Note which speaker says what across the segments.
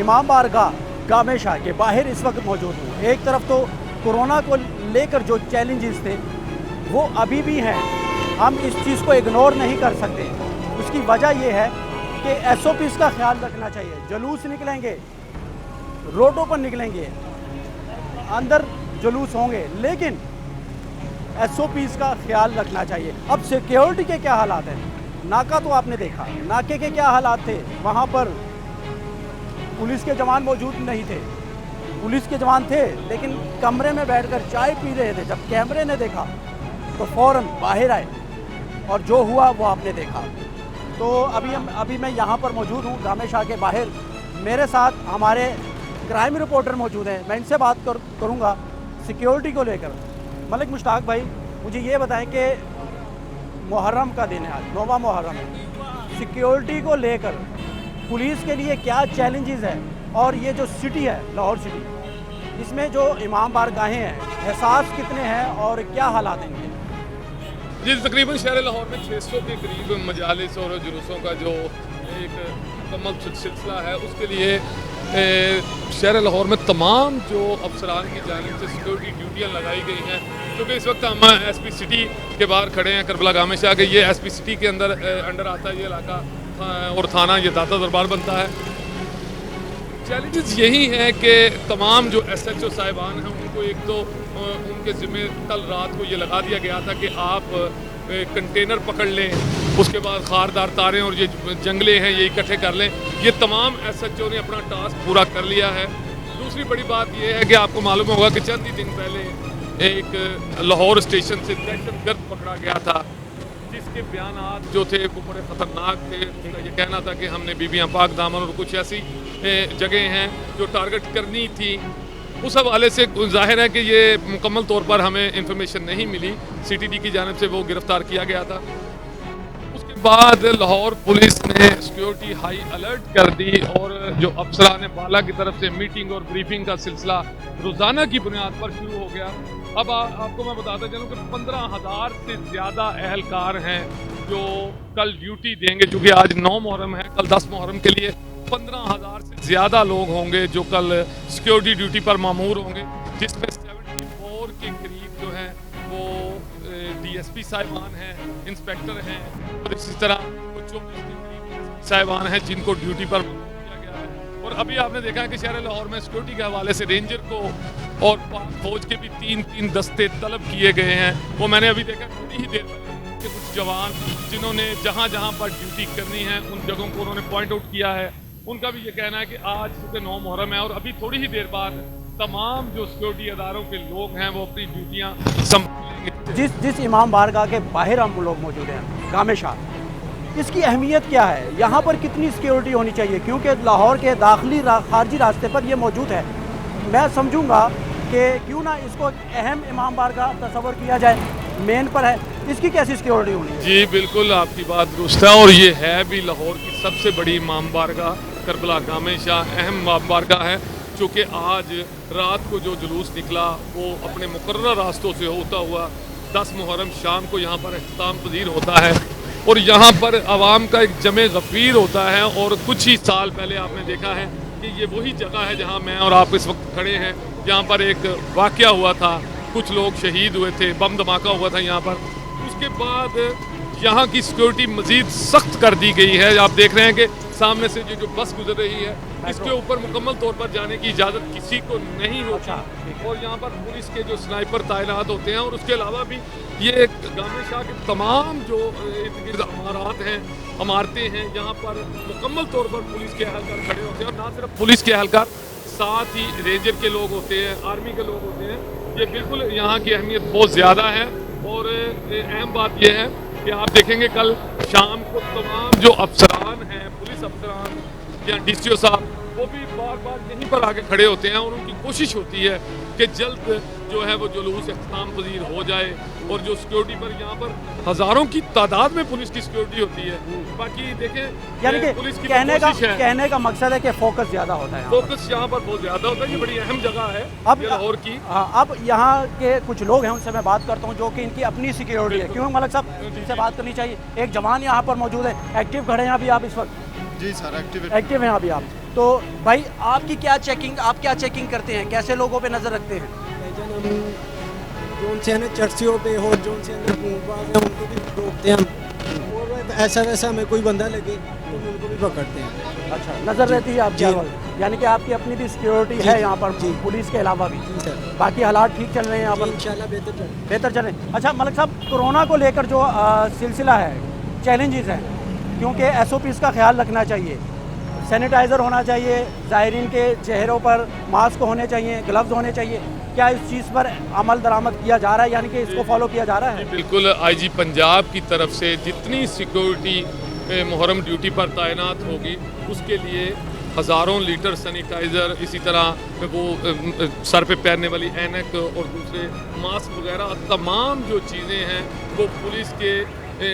Speaker 1: इमाम बारगाह गामे शाह के बाहर इस वक्त मौजूद हूँ। एक तरफ तो कोरोना को लेकर जो चैलेंजेस थे वो अभी भी हैं, हम इस चीज़ को इग्नोर नहीं कर सकते। उसकी वजह यह है कि SOPs का ख्याल रखना चाहिए। जुलूस निकलेंगे, रोडों पर निकलेंगे, अंदर जुलूस होंगे, लेकिन SOPs का ख्याल रखना चाहिए। अब सिक्योरिटी के क्या हालात हैं? नाका तो आपने देखा, नाके के क्या हालात थे? वहाँ पर पुलिस के जवान मौजूद नहीं थे। पुलिस के जवान थे लेकिन कमरे में बैठकर चाय पी रहे थे। जब कैमरे ने देखा तो फ़ौरन बाहर आए और जो हुआ वो आपने देखा। तो अभी मैं यहाँ पर मौजूद हूँ गामे शाह के बाहर। मेरे साथ हमारे क्राइम रिपोर्टर मौजूद हैं। मैं इनसे बात करूँगा सिक्योरिटी को लेकर। मलिक मुश्ताक भाई, मुझे ये बताएं कि मुहर्रम का दिन है, आज 9वां मुहर्रम है, सिक्योरिटी को लेकर पुलिस के लिए क्या चैलेंजेस है? और ये जो सिटी है लाहौर सिटी, इसमें जो इमाम बारगाहें हैं, एहसास कितने हैं और क्या हालात हैं इनके?
Speaker 2: जी, तकरीबन शहर लाहौर में 600 के करीब मजालिस और जुलूसों का जो एक मुकम्मल सिलसिला है, उसके लिए शहर लाहौर में तमाम जो अफसरान की जानिब से सिक्योरिटी ड्यूटियाँ लगाई गई हैं। क्योंकि इस वक्त हम SP सिटी के बाहर खड़े हैं, करबला गामे शाह के। ये SP सिटी के अंडर आता है ये इलाका, और थाना ये दाता दरबार बनता है। चैलेंजेस यही हैं कि तमाम जो SHO साहिबान हैं उनको एक तो उनके ज़िम्मे कल रात को ये लगा दिया गया था कि आप कंटेनर पकड़ लें, उसके बाद खारदार तारें और ये जंगले हैं ये इकट्ठे कर लें। ये तमाम SHO ने अपना टास्क पूरा कर लिया है। दूसरी बड़ी बात ये है कि आपको मालूम होगा कि चंद ही दिन पहले एक लाहौर स्टेशन से दहशतगर्द पकड़ा गया था, जिसके बयानात जो थे वो बड़े ख़तरनाक थे। उसका ये कहना था कि हमने बीबियाँ पाक दामन और कुछ ऐसी जगह हैं जो टारगेट करनी थी। उस हवाले से जाहिर है कि ये मुकम्मल तौर पर हमें इंफॉर्मेशन नहीं मिली। CTD की जानिब से वो गिरफ़्तार किया गया था। उसके बाद लाहौर पुलिस ने सिक्योरिटी हाई अलर्ट कर दी और जो अफसरान बाला की तरफ से मीटिंग और ब्रीफिंग का सिलसिला रोज़ाना की बुनियाद पर शुरू हो गया। अब आपको मैं बताता चलूँ कि 15,000 से ज़्यादा अहलकार हैं जो कल ड्यूटी देंगे। चूँकि आज 9 मुहर्रम है, कल 10 मुहर्रम के लिए 15,000 से ज़्यादा लोग होंगे जो कल सिक्योरिटी ड्यूटी पर मामूर होंगे, जिसमें 74 के करीब जो हैं वो DSP साहिबान हैं, इंस्पेक्टर हैं, और इसी तरह कुछ 24 के करीब साहिबान हैं जिनको ड्यूटी पर मामूर किया गया है। और अभी आपने देखा है कि शहर लाहौर में सिक्योरिटी के हवाले से रेंजर को और पाक फौज के भी 3-3 दस्ते तलब किए गए हैं। वो मैंने अभी देखा थोड़ी ही देर पहले कि कुछ जवान जिन्होंने जहाँ जहाँ पर ड्यूटी करनी है उन जगहों को उन्होंने पॉइंट आउट किया है। उनका भी ये कहना है कि आज चूँकि 9 मुहर्रम है और अभी थोड़ी ही देर बाद तमाम जो सिक्योरिटी अदारों के लोग हैं वो अपनी ड्यूटियाँ संभालेंगे।
Speaker 1: जिस इमाम बारगाह के बाहर हम लोग मौजूद हैं गामे शाह, इसकी अहमियत क्या है? यहाँ पर कितनी सिक्योरिटी होनी चाहिए? क्योंकि लाहौर के दाखिली खारजी रास्ते पर ये मौजूद है। मैं समझूंगा कि क्यों ना इसको अहम इमाम बारगाह तस्वर किया जाए, मेन पर है, इसकी कैसी सिक्योरिटी होनी है?
Speaker 2: जी बिल्कुल, आपकी बात दुरुस्त है। और ये है भी लाहौर की सबसे बड़ी इमाम बारगाह, करबला गामे शाह अहम इमाम बारगाह है। चूँकि आज रात को जो जुलूस निकला वो अपने मुकर्रर रास्तों से होता हुआ 10 मुहर्रम शाम को यहाँ पर इख्तिताम पजीर होता है और यहाँ पर आवाम का एक जमे गफ़ीर होता है। और कुछ ही साल पहले आपने देखा है कि ये वही जगह है जहाँ मैं और आप इस वक्त खड़े हैं। यहाँ पर एक वाक़या हुआ था, कुछ लोग शहीद हुए थे, बम धमाका हुआ था यहाँ पर। उसके बाद यहाँ की सिक्योरिटी मज़ीद सख्त कर दी गई है। आप देख रहे हैं कि सामने से जो बस गुजर रही है इसके ऊपर मुकम्मल तौर पर जाने की इजाज़त किसी को नहीं होती। और यहाँ पर पुलिस के जो स्नाइपर तैनात होते हैं और उसके अलावा भी ये गामे शाह के तमाम जो इर्द-गिर्द इमारतें हैं यहाँ पर मुकम्मल तौर पर पुलिस के एहलकार खड़े होते हैं। और ना सिर्फ पुलिस के एहलकार, साथ ही रेंजर के लोग होते हैं, आर्मी के लोग होते हैं। ये बिल्कुल यहाँ की अहमियत बहुत ज़्यादा है। और अहम बात यह है कि आप देखेंगे कल शाम को तमाम जो अफसरान हैं, पुलिस अफसरान या DCO साहब, वो भी बार बार यहीं पर आके खड़े होते हैं और उनकी कोशिश होती है कि जल्द जो है वो जुलूस इख्तिताम पजीर हो जाए। और जो सिक्योरिटी पर यहाँ पर हज़ारों की तादाद में पुलिस की सिक्योरिटी होती है। बाकी देखें,
Speaker 1: यानी कि
Speaker 2: पुलिस की
Speaker 1: कहने का मकसद है कि फोकस ज़्यादा होता है,
Speaker 2: फोकस यहाँ पर बहुत ज़्यादा होता है। ये बड़ी अहम जगह है
Speaker 1: अब
Speaker 2: लाहौर की।
Speaker 1: अब यहाँ के कुछ लोग हैं, उनसे मैं बात करता हूँ जो कि इनकी अपनी सिक्योरिटी है। क्यों मलिक साहब, इनसे बात करनी चाहिए। एक जवान यहाँ पर मौजूद है, एक्टिव खड़े हैं अभी आप इस वक्त?
Speaker 3: जी सर, एक्टिव
Speaker 1: हैं अभी आप? तो भाई आपकी क्या चेकिंग, आप क्या चेकिंग करते हैं, कैसे लोगों पे नज़र रखते हैं?
Speaker 3: भाईजान हम जोन से है ना चर्चियों पे और जोन से है ना बाज़ है उनको भी रोकते हैं हम, और ऐसा वैसा हमें कोई बंदा लगे तो हम उनको भी पकड़ते हैं।
Speaker 1: अच्छा, नज़र रहती है आपकी,
Speaker 3: जी।
Speaker 1: यानी कि आपकी अपनी भी सिक्योरिटी
Speaker 3: जी,
Speaker 1: है
Speaker 3: जी,
Speaker 1: यहाँ पर
Speaker 3: जी।
Speaker 1: पुलिस के अलावा भी?
Speaker 3: जी सर,
Speaker 1: बाकी हालात ठीक चल रहे हैं यहाँ पर?
Speaker 3: इंशाल्लाह बेहतर चलेगा।
Speaker 1: बेहतर चले। अच्छा मलिक साहब, कोरोना को लेकर जो सिलसिला है, चैलेंजेस हैं, क्योंकि SOPs का ख्याल रखना चाहिए, सैनिटाइज़र होना चाहिए, ज़ायरीन के चेहरों पर मास्क होने चाहिए, ग्लव्स होने चाहिए, क्या इस चीज़ पर अमल दरामद किया जा रहा है, यानी कि इसको फॉलो किया जा रहा है?
Speaker 2: बिल्कुल, IG पंजाब की तरफ से जितनी सिक्योरिटी मुहर्रम ड्यूटी पर तैनात होगी उसके लिए हज़ारों लीटर सैनिटाइज़र, इसी तरह वो सर पे पहनने वाली ऐनक और दूसरे मास्क वगैरह तमाम जो चीज़ें हैं वो पुलिस के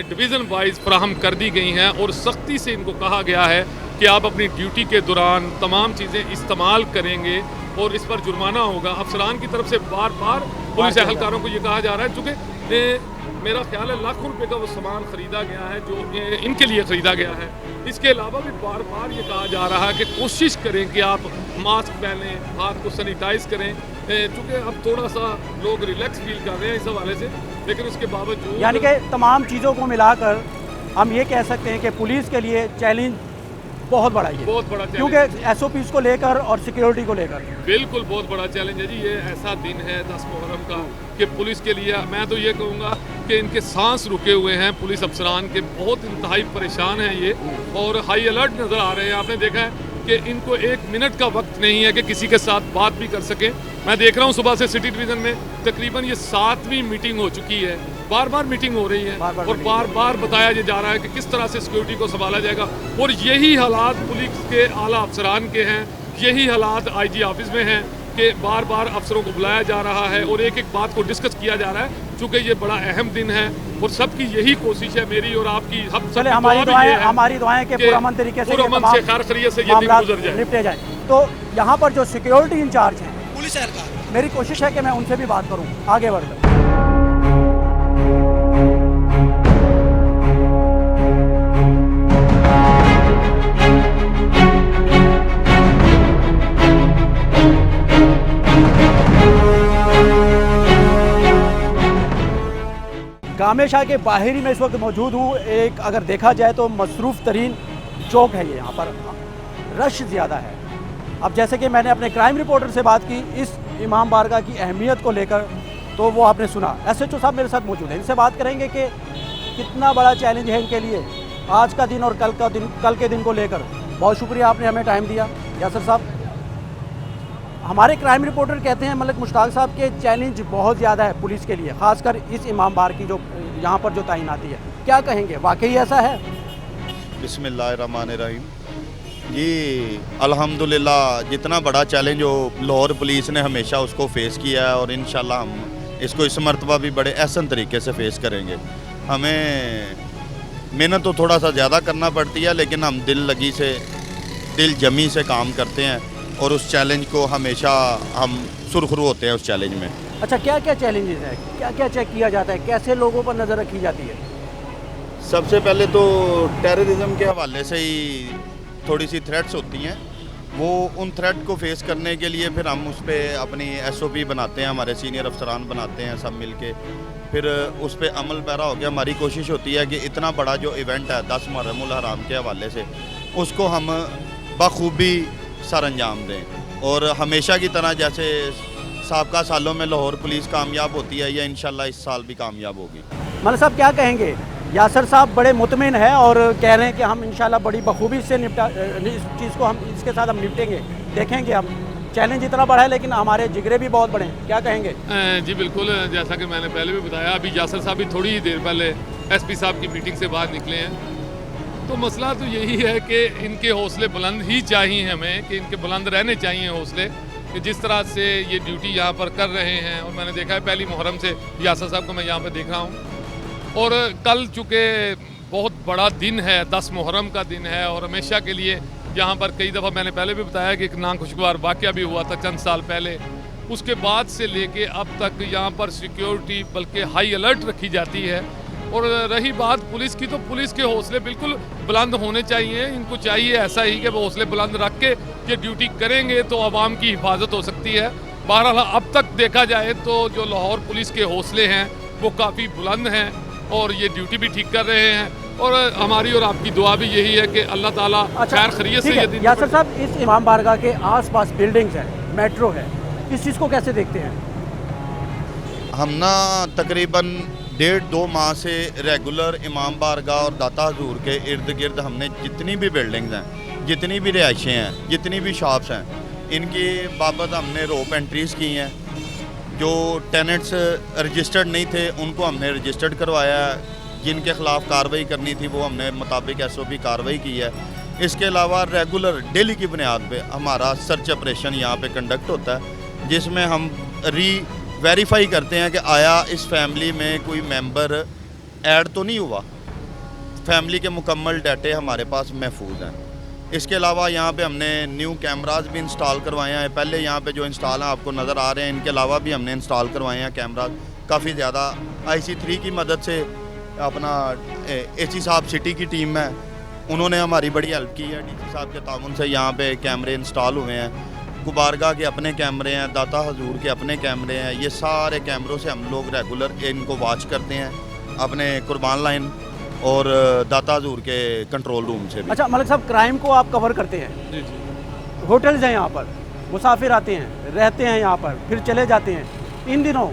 Speaker 2: डिवीज़न वाइज फ्राहम कर दी गई हैं और सख्ती से इनको कहा गया है कि आप अपनी ड्यूटी के दौरान तमाम चीज़ें इस्तेमाल करेंगे और इस पर जुर्माना होगा। अफसरान की तरफ से बार बार पुलिस एहलकारों को ये कहा जा रहा है, चूँकि मेरा ख्याल है लाखों रुपए का वो सामान ख़रीदा गया है जो इनके लिए ख़रीदा गया है। इसके अलावा भी बार बार ये कहा जा रहा है कि कोशिश करें कि आप मास्क पहनें, हाथ को सैनिटाइज़ करें, चूँकि अब थोड़ा सा लोग रिलैक्स फील कर रहे हैं इस हवाले से, लेकिन उसके बावजूद
Speaker 1: यानी कि तमाम चीज़ों को मिलाकर हम ये कह सकते हैं कि पुलिस के लिए चैलेंज बहुत बड़ा है,
Speaker 2: बहुत बड़ा
Speaker 1: क्योंकि SOPs को लेकर और सिक्योरिटी को लेकर।
Speaker 2: बिल्कुल बहुत बड़ा चैलेंज है जी। ये ऐसा दिन है 10 मुहर्रम का कि पुलिस के लिए मैं तो ये कहूँगा कि इनके सांस रुके हुए हैं, पुलिस अफसरान के बहुत इंतहाई परेशान हैं ये और हाई अलर्ट नज़र आ रहे हैं। आपने देखा है कि इनको 1 मिनट का वक्त नहीं है कि किसी के साथ बात भी कर सकें। मैं देख रहा हूँ सुबह से सिटी डिवीज़न में तकरीबन ये 7वीं मीटिंग हो चुकी है, बार बार मीटिंग हो रही है और बार बार बताया जा रहा है कि किस तरह से सिक्योरिटी को संभाला जाएगा। और यही हालात पुलिस के आला अफसरान के हैं, यही हालात IG ऑफिस में हैं कि बार बार अफसरों को बुलाया जा रहा है और एक एक बात को डिस्कस किया जा रहा है, चूँकि ये बड़ा अहम दिन है और सबकी यही कोशिश है, मेरी और आपकी,
Speaker 1: चले हमारी दुआएं कि पुरअमन तरीके से
Speaker 2: खैर खैरियत से ये दिन गुजर जाए,
Speaker 1: निपटे जाए। तो यहाँ पर जो सिक्योरिटी इंचार्ज हैं
Speaker 3: पुलिस एहलकार,
Speaker 1: मेरी कोशिश है कि मैं उनसे भी बात करूँ, आगे बढ़ कर। गामे शाह के बाहरी में इस वक्त मौजूद हूँ। एक अगर देखा जाए तो मसरूफ़ तरीन चौक है ये, यहाँ पर रश ज़्यादा है। अब जैसे कि मैंने अपने क्राइम रिपोर्टर से बात की इस इमाम बारगाह की अहमियत को लेकर, तो वो आपने सुना। SHO साहब मेरे साथ मौजूद हैं, इनसे बात करेंगे कि कितना बड़ा चैलेंज है इनके लिए आज का दिन और कल के दिन को लेकर। बहुत शुक्रिया आपने हमें टाइम दिया यासर साहब। हमारे क्राइम रिपोर्टर कहते हैं मलिक मुश्ताक साहब के चैलेंज बहुत ज़्यादा है पुलिस के लिए, ख़ासकर इस इमाम बार की जो यहाँ पर जो तैनाती है, क्या कहेंगे, वाकई ऐसा है?
Speaker 4: बिस्मिल्लाहिर्रहमानिर्रहीम जी, अल्हम्दुलिल्लाह जितना बड़ा चैलेंज हो लाहौर पुलिस ने हमेशा उसको फ़ेस किया है और इंशाल्लाह हम इसको इस मरतबा भी बड़े एहसन तरीके से फ़ेस करेंगे। हमें मेहनत तो थोड़ा सा ज़्यादा करना पड़ती है, लेकिन हम दिल जमी से काम करते हैं और उस चैलेंज को हमेशा हम सुरखरू होते हैं उस चैलेंज में।
Speaker 1: अच्छा, क्या क्या चैलेंजेस हैं, क्या क्या चेक किया जाता है, कैसे लोगों पर नज़र रखी जाती है?
Speaker 4: सबसे पहले तो टेररिज्म के हवाले से ही थोड़ी सी थ्रेट्स होती हैं, वो उन थ्रेट को फेस करने के लिए फिर हम उस पर अपनी SOP बनाते हैं, हमारे सीनियर अफसरान बनाते हैं सब मिल के, फिर उस पर अमल पैरा हो गया। हमारी कोशिश होती है कि इतना बड़ा जो इवेंट है 10 मुहर्रमुल हराम के हवाले से, उसको हम बखूबी सर अंजाम दें और हमेशा की तरह जैसे साबका सालों में लाहौर पुलिस कामयाब होती है, या इंशाल्लाह इस साल भी कामयाब होगी।
Speaker 1: मलिक साहब क्या कहेंगे? यासर साहब बड़े मुतमिन है और कह रहे हैं कि हम इंशाल्लाह बड़ी बखूबी से इस चीज़ को हम इसके साथ हम निपटेंगे। देखेंगे, हम चैलेंज इतना बड़ा है लेकिन हमारे जिगरे भी बहुत बड़े हैं, क्या कहेंगे?
Speaker 2: जी बिल्कुल, जैसा कि मैंने पहले भी बताया, अभी यासर साहब भी थोड़ी ही देर पहले SP साहब की मीटिंग से बाहर निकले हैं। तो मसला तो यही है कि इनके हौसले बुलंद ही चाहिए हमें, कि इनके बुलंद रहने चाहिए हौसले, कि जिस तरह से ये ड्यूटी यहाँ पर कर रहे हैं। और मैंने देखा है पहली मुहर्रम से यासर साहब को मैं यहाँ पर देख रहा हूँ, और कल चूँकि बहुत बड़ा दिन है, 10 मुहर्रम का दिन है, और हमेशा के लिए यहाँ पर कई दफ़ा मैंने पहले भी बताया कि एक नाखुशगवार वाक़या भी हुआ था चंद साल पहले। उसके बाद से लेके अब तक यहाँ पर सिक्योरिटी बल्कि हाई अलर्ट रखी जाती है और रही बात पुलिस की, तो पुलिस के हौसले बिल्कुल बुलंद होने चाहिए। इनको चाहिए ऐसा ही कि वो हौसले बुलंद रख के ये ड्यूटी करेंगे तो आवाम की हिफाजत हो सकती है। बहरहाल अब तक देखा जाए तो जो लाहौर पुलिस के हौसले हैं वो काफ़ी बुलंद हैं और ये ड्यूटी भी ठीक कर रहे हैं, और हमारी और आपकी दुआ भी यही है कि अल्लाह ताला खैर खैरियत से ये दिन।
Speaker 1: यासर साहब, इस इमाम बारगाह के आसपास बिल्डिंग्स हैं, मेट्रो है, इस चीज़ को कैसे देखते हैं?
Speaker 4: हम ना तकरीबन 1.5-2 माह से रेगुलर इमाम बारगाह और दाता हजूर के इर्द गिर्द हमने जितनी भी बिल्डिंग्स हैं, जितनी भी रिहाइशें हैं, जितनी भी शॉप्स हैं, इनकी बाबत हमने रोप एंट्रीज़ की हैं। जो टेनेंट्स रजिस्टर्ड नहीं थे उनको हमने रजिस्टर्ड करवाया है। जिनके ख़िलाफ़ कार्रवाई करनी थी वो हमने मुताबिक SOP कार्रवाई की है। इसके अलावा रेगुलर डेली की बुनियाद पे हमारा सर्च ऑपरेशन यहाँ पे कंडक्ट होता है, जिसमें हम वेरीफाई करते हैं कि आया इस फैमिली में कोई मेंबर ऐड तो नहीं हुआ। फैमिली के मुकम्मल डाटे हमारे पास महफूज हैं। इसके अलावा यहाँ पे हमने न्यू कैमराज भी इंस्टॉल करवाए हैं। पहले यहाँ पे जो इंस्टॉल हैं आपको नज़र आ रहे हैं, इनके अलावा भी हमने इंस्टॉल करवाए हैं कैमराज काफ़ी ज़्यादा। IC3 की मदद से अपना AC साहब सिटी की टीम है, उन्होंने हमारी बड़ी हेल्प की है। DC साहब के ताउन से यहाँ पे कैमरे इंस्टॉल हुए हैं। गुबारगाह के अपने कैमरे हैं, दाता हजूर के अपने कैमरे हैं। ये सारे कैमरों से हम लोग रेगुलर इनको वॉच करते हैं, अपने कुर्बान लाइन और दाता हजूर के कंट्रोल रूम से भी।
Speaker 1: अच्छा मलिक साहब, क्राइम को आप कवर करते हैं?
Speaker 2: जी जी।
Speaker 1: होटल्स हैं यहाँ पर, मुसाफिर आते हैं, रहते हैं यहाँ पर, फिर चले जाते हैं। इन दिनों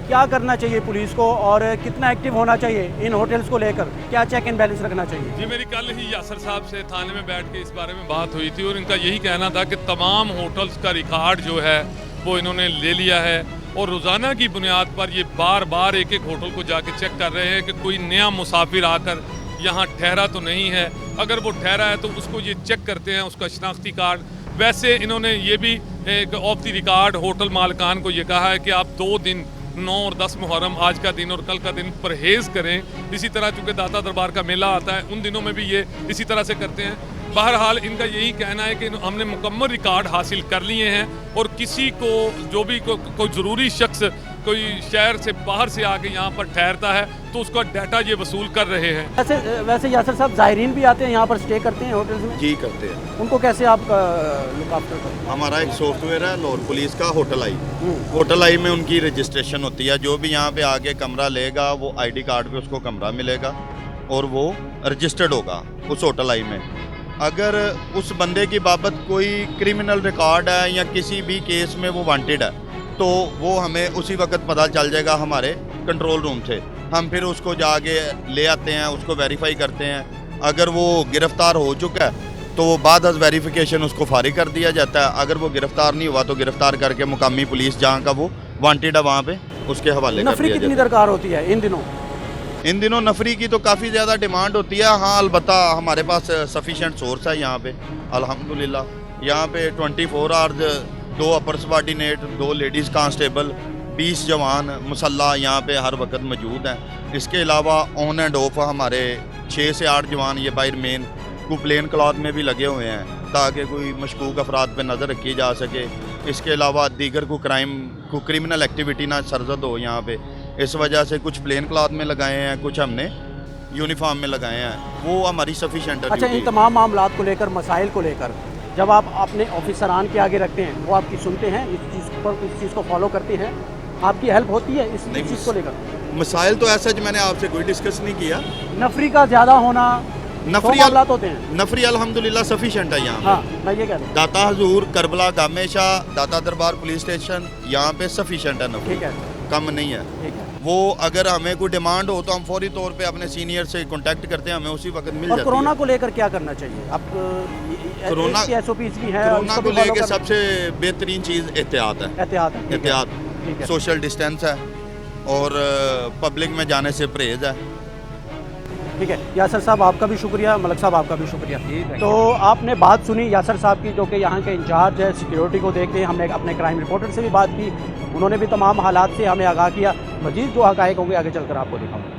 Speaker 1: क्या करना चाहिए पुलिस को और कितना एक्टिव होना चाहिए इन होटल्स को लेकर? क्या चेक एंड बैलेंस रखना चाहिए?
Speaker 2: जी, मेरी कल ही यासर साहब से थाने में बैठ के इस बारे में बात हुई थी और इनका यही कहना था कि तमाम होटल्स का रिकॉर्ड जो है वो इन्होंने ले लिया है और रोज़ाना की बुनियाद पर ये बार बार एक एक होटल को जाके चेक कर रहे हैं कि कोई नया मुसाफिर आकर यहाँ ठहरा तो नहीं है। अगर वो ठहरा है तो उसको ये चेक करते हैं, उसका शनाख्ती कार्ड। वैसे इन्होंने ये भी एक ऑफ द रिकॉर्ड होटल मालिकान को ये कहा है कि आप 2 दिन 9 और 10 मुहर्रम, आज का दिन और कल का दिन परहेज़ करें। इसी तरह चूँकि दाता दरबार का मेला आता है उन दिनों में भी ये इसी तरह से करते हैं। बहरहाल इनका यही कहना है कि हमने मुकम्मल रिकॉर्ड हासिल कर लिए हैं और किसी को जो भी कोई ज़रूरी शख्स कोई शहर से बाहर से आके यहाँ पर ठहरता है तो उसका डाटा ये वसूल कर रहे हैं।
Speaker 1: वैसे यासर साहब, ज़ायरीन भी आते हैं यहाँ पर, स्टे करते हैं होटल्स में?
Speaker 4: जी करते हैं।
Speaker 1: उनको कैसे आप लुक आफ्टर करते हैं?
Speaker 4: हमारा एक सॉफ्टवेयर है लाहौर पुलिस का, होटल आई। होटल आई में उनकी रजिस्ट्रेशन होती है। जो भी यहाँ पे आके कमरा लेगा वो ID कार्ड पे उसको कमरा मिलेगा और वो रजिस्टर्ड होगा उस होटल आई में। अगर उस बंदे की बाबत कोई क्रिमिनल रिकॉर्ड है या किसी भी केस में वो वांटेड है तो वो हमें उसी वक्त पता चल जाएगा हमारे कंट्रोल रूम से। हम फिर उसको जाके ले आते हैं, उसको वेरीफाई करते हैं। अगर वो गिरफ़्तार हो चुका है तो वो बाद वेरिफिकेशन उसको फारिग कर दिया जाता है। अगर वो गिरफ़्तार नहीं हुआ तो गिरफ़्तार करके मुकामी पुलिस जहाँ का वो वांटेड है वहाँ पे उसके हवाले कर
Speaker 1: नफरी
Speaker 4: दिया
Speaker 1: कितनी
Speaker 4: जाता है।
Speaker 1: दरकार होती है इन दिनों?
Speaker 4: इन दिनों नफरी की तो काफ़ी ज़्यादा डिमांड होती है। हाँ, अलबत्ता हमारे पास सफिशेंट सोर्स है यहाँ पे अल्हम्दुलिल्लाह। यहाँ पे 24 आवर्स 2 अपर सबॉर्डिनेट, 2 लेडीज़ कांस्टेबल, 20 जवान मुसल्ला यहाँ पे हर वक्त मौजूद हैं। इसके अलावा ऑन एंड ऑफ हमारे 6 से 8 जवान ये बाहर मेन को प्लेन क्लॉथ में भी लगे हुए हैं ताकि कोई मशकूक अफराद पे नज़र रखी जा सके। इसके अलावा दीगर को क्रिमिनल एक्टिविटी ना सरजद हो यहाँ पे, इस वजह से कुछ प्लेन क्लॉथ में लगाए हैं, कुछ हमने यूनिफॉर्म में लगाए हैं। वो हमारी सफिशेंट है।
Speaker 1: अच्छा, इन तमाम मामलात को लेकर, मसाइल को लेकर जब आप अपने ऑफिसरान के आगे रखते हैं वो आपकी सुनते हैं, इस चीज़ को फॉलो करते हैं, आपकी हेल्प होती है इस चीज़ को लेकर?
Speaker 4: मसाइल तो ऐसा जो मैंने आपसे कोई डिस्कस नहीं किया।
Speaker 1: नफरी का ज़्यादा होना,
Speaker 4: नफरी
Speaker 1: मामलात होते हैं।
Speaker 4: नफरी अल्हम्दुलिल्लाह सफिशेंट है यहाँ।
Speaker 1: हाँ, मैं ये कह रहा हूँ।
Speaker 4: दाता हजूर, करबला, गामेशा, दाता दरबार पुलिस स्टेशन यहाँ पे सफिशेंट है नफरी,
Speaker 1: ठीक है,
Speaker 4: कम नहीं है।
Speaker 1: ठीक है।
Speaker 4: वो अगर हमें कोई डिमांड हो तो हम फौरी तौर पे अपने सीनियर से कांटेक्ट करते हैं, हमें उसी वक्त मिल
Speaker 1: और
Speaker 4: जाती
Speaker 1: कोरोना
Speaker 4: है।
Speaker 1: को लेकर क्या करना चाहिए? अब
Speaker 4: कोरोना
Speaker 1: SOPs भी हैं,
Speaker 4: कोरोना
Speaker 1: उसको
Speaker 4: को
Speaker 1: भी follow
Speaker 4: लेके
Speaker 1: करना-
Speaker 4: सबसे बेहतरीन चीज़ एहतियात है।
Speaker 1: एहतियात है, ठीक है,
Speaker 4: एहतियात,
Speaker 1: ठीक है।
Speaker 4: सोशल डिस्टेंस है और पब्लिक में जाने से परहेज है।
Speaker 1: ठीक है। यासर साहब आपका भी शुक्रिया, मलिक साहब आपका भी शुक्रिया। तो आपने बात सुनी यासर साहब की, जो कि यहाँ के इंचार्ज है सिक्योरिटी को देखते हैं। हमने अपने क्राइम रिपोर्टर से भी बात की, उन्होंने भी तमाम हालात से हमें आगाह किया। मजीद जो हक़ाइक़ होंगे आगे चलकर आपको दिखाऊंगा।